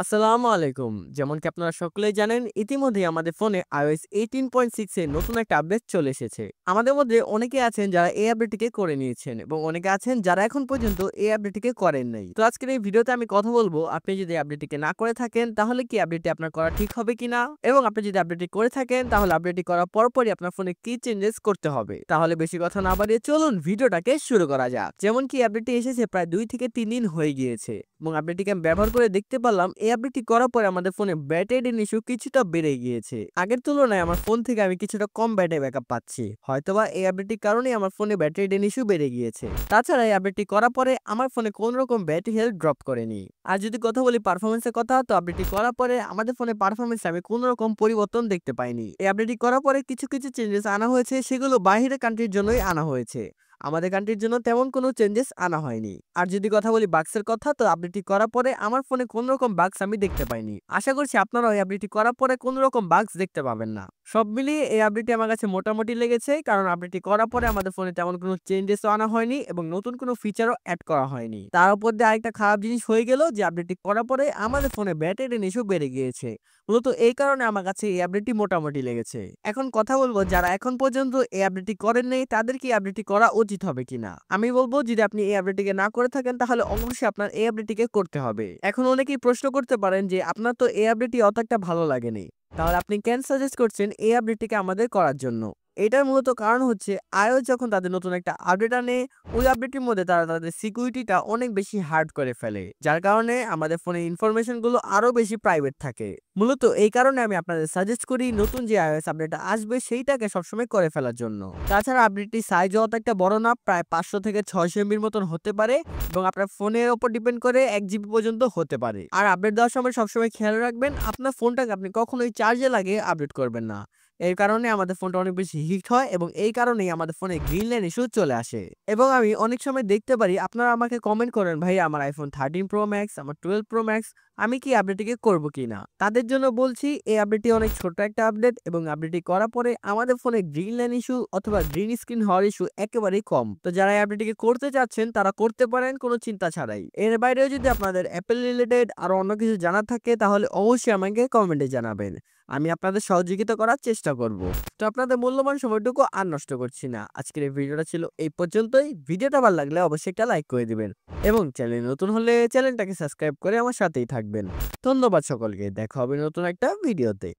আসসালামু আলাইকুম। যেমন কি আপনারা সকলেই জানেন, ইতিমধ্যেই আমাদের ফোনে iOS 18.6 এর নতুন একটা আপডেট চলে এসেছে। আমাদের মধ্যে অনেকে আছেন যারা এই আপডেটটিকে করে নিয়েছেন এবং অনেকে আছেন যারা এখন পর্যন্ত এই আপডেটটিকে করেন নাই। তো আজকের এই ভিডিওতে আমি কথা বলবো, আপনি যদি আপডেটটিকে না করে থাকেন তাহলে কি আপডেটটি আপনার করা ঠিক হবে কিনা? এবং আপনি যদি আপডেটটি করে থাকেন তাহলে আপডেটটি করার পরপরই আপনার ফোনে কি চেঞ্জেস করতে হবে। তাহলে বেশি কথা না বাড়িয়ে চলুন ভিডিওটাকে শুরু করা যাক। যেমন কি আপডেটটি এসেছে প্রায় 2 থেকে 3 দিন হয়ে গিয়েছে এবং আপডেটটিকে আমি ব্যবহার করে দেখতে পারলাম এই আপডেটটি করার পরে আমাদের ফোনে ব্যাটারি ইস্যু কিছুটা বেড়ে গিয়েছে। আগের তুলনায় আমার ফোন থেকে আমি কিছুটা কম ব্যাটারি ব্যাকআপ পাচ্ছি। হয়তোবা এই আপডেটটির কারণেই আমার ফোনে ব্যাটারি ইস্যু বেড়ে গিয়েছে। তাছাড়া এই আপডেটটি করার পরে আমার ফোনে কোন রকম ব্যাটারি হেলথ ড্রপ করেনি। আর যদি কথা বলি পারফরম্যান্সের কথা, তো আপডেটটি করার পরে আমাদের ফোনে পারফরম্যান্সে আমি কোন রকম পরিবর্তন দেখতে পাইনি। এই আপডেটটি করার পরে কিছু চেঞ্জেস আনা হয়েছে, সেগুলো বাইরের কান্ট্রির জন্যই আনা হয়েছে। আমাদের কান্ট্রির জন্য তেমন কোনো চেঞ্জেস আনা হয়নি। আর যদি কথা বলি বাগসের কথা, তো আপডেটটি করার পরে আমার ফোনে কোন রকম বাগস আমি দেখতে পাইনি। আশা করছি আপনারাও এই আপডেটটি করার পরে কোন রকম বাগস দেখতে পাবেন না। সব মিলিয়ে এই আপডেটটি আমার কাছে মোটামুটি লেগেছে, কারণ আপডেটটি করার পরে আমাদের ফোনে তেমন কোনো চেঞ্জেসও আনা হয়নি এবং নতুন কোনো ফিচারও অ্যাড করা হয়নি। তার উপর দিয়ে আরেকটা খারাপ জিনিস হয়ে গেল যে আপডেটটি করার পরে আমাদের ফোনে ব্যাটারি ইস্যু বেড়ে গিয়েছে। মূলত এই কারণে আমার কাছে এই আপডেটটি মোটামুটি লেগেছে। এখন কথা বলবো, যারা এখন পর্যন্ত এই আপডেটটি করেন নাই তাদের কি আপডেটটি করা উচিত হবে কিনা। আমি বলবো, যদি আপনি এই আপডেটটিকে না করে থাকেন তাহলে অবশ্যই আপনার এই আপডেটটিকে করতে হবে। এখন অনেকেই প্রশ্ন করতে পারেন যে আপনার তো এই আপডেটটি অত একটা ভালো লাগেনি, তাহলে আপনি কেন সাজেস্ট করছেন এই আপডেটটিকে আমাদের করার জন্য? এটার মূলত কারণ হচ্ছে iOS যখন তাদের নতুন একটা আপডেট আনে, ওই আপডেটটির মধ্যে তারা তাদের সিকিউরিটিটা অনেক বেশি হার্ড করে ফেলে, যার কারণে আমাদের ফোনের ইনফরমেশন গুলো আরো বেশি প্রাইভেট থাকে। মূলত এই কারণে আমি আপনাদের সাজেস্ট করি নতুন যে iOS আপডেটটা আসবে সেইটাকে সবসময় করে ফেলার জন্য। তাছাড়া আপডেটটি সাইজও অত একটা বড় না, প্রায় 500 থেকে 600 এমবির মতন হতে পারে এবং আপনার ফোনের উপর ডিপেন্ড করে 1 জিবি পর্যন্ত হতে পারে। আর আপডেট দেওয়ার সময় সবসময় খেয়াল রাখবেন আপনার ফোনটাকে আপনি কখনোই চার্জে লাগিয়ে আপডেট করবেন না। এর কারণে আমাদের ফোনটা অনেক বেশি হিট হয় এবং এই কারণেই আমাদের ফোনে গ্রিন লাইন ইস্যু চলে আসে। এবং আমি অনেক সময় দেখতে পারি আপনারা আমাকে কমেন্ট করেন, ভাই আমার iPhone 13 Pro Max, আমার 12 Pro Max, আমি কি আপডেটটিকে করব কিনা? তাদের জন্য বলছি, এই আপডেটটি অনেক ছোট একটা আপডেট এবং আপডেটটি করার পরে আমাদের ফোনে গ্রিন লাইন ইস্যু অথবা গ্রিন স্ক্রিন হওয়ার ইস্যু একেবারেই কম। তো যারা এই আপডেটটিকে করতে চাচ্ছেন তারা করতে পারেন কোনো চিন্তা ছাড়াই। এর বাইরেও যদি আপনাদের অ্যাপেল রিলেটেড আরো অন্য কিছু জানার থাকে তাহলে অবশ্যই আমাকে কমেন্টে জানাবেন। আমি আপনাদের সহযোগিতা করার চেষ্টা করব। তো আপনাদের মূল্যবান সময়টুকু আর নষ্ট করছি না। আজকের এই ভিডিওটা ছিল এই পর্যন্তই। ভিডিওটা ভালো লাগলে অবশ্যই একটা লাইক করে দিবেন এবং চ্যানেল নতুন হলে চ্যানেলটাকে সাবস্ক্রাইব করে আমার সাথেই থাকবেন। ধন্যবাদ সকলকে। দেখা হবে নতুন একটা ভিডিওতে।